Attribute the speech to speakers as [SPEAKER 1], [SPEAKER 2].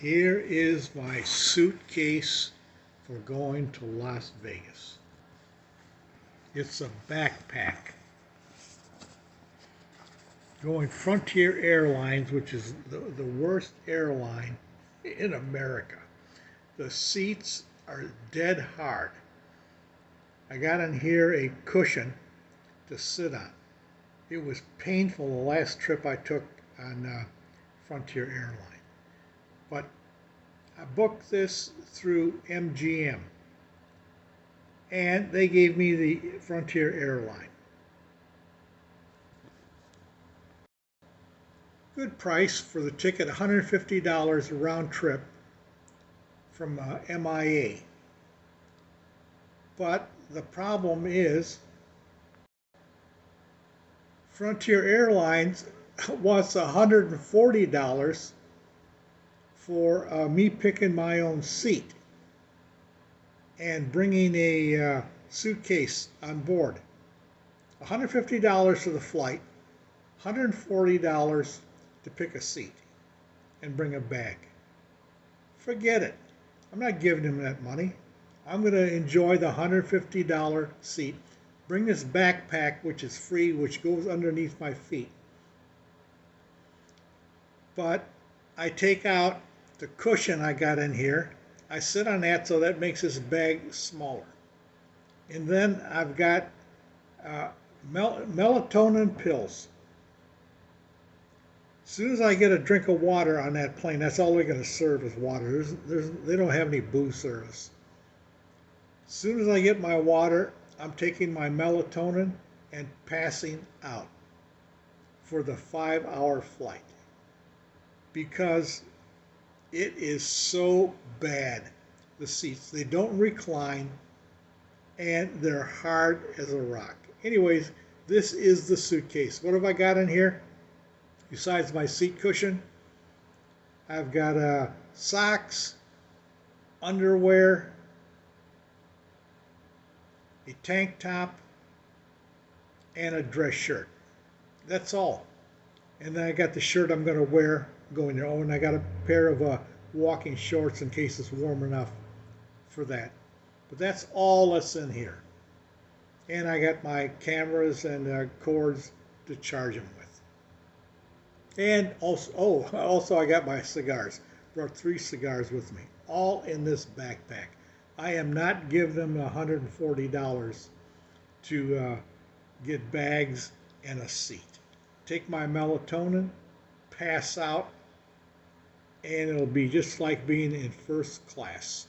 [SPEAKER 1] Here is my suitcase for going to Las Vegas. It's a backpack. Going Frontier Airlines, which is the worst airline in America. The seats are dead hard. I got in here a cushion to sit on. It was painful the last trip I took on Frontier Airlines. But I booked this through MGM, and they gave me the Frontier Airline. Good price for the ticket, $150 round trip from MIA. But the problem is Frontier Airlines wants $140 for me picking my own seat and bringing a suitcase on board. $150 for the flight, $140 to pick a seat and bring a bag. Forget it. I'm not giving him that money. I'm going to enjoy the $150 seat, bring this backpack, which is free, which goes underneath my feet. But I take out the cushion I got in here. I sit on that, so that makes this bag smaller. And then I've got melatonin pills. As soon as I get a drink of water on that plane, that's all they're going to serve is water. They don't have any booze service. As soon as I get my water, I'm taking my melatonin and passing out for the 5-hour flight, because it is so bad. The seats, they don't recline, and they're hard as a rock. Anyways, this is the suitcase. What have I got in here? Besides my seat cushion, I've got socks, underwear, a tank top, and a dress shirt. That's all. And then I got the shirt I'm going to wear going there. Oh, and I got a pair of walking shorts in case it's warm enough for that. But that's all that's in here. And I got my cameras and cords to charge them with. And also I got my cigars. Brought 3 cigars with me, all in this backpack. I am not giving them $140 to get bags and a seat. Take my melatonin, pass out, and it'll be just like being in first class.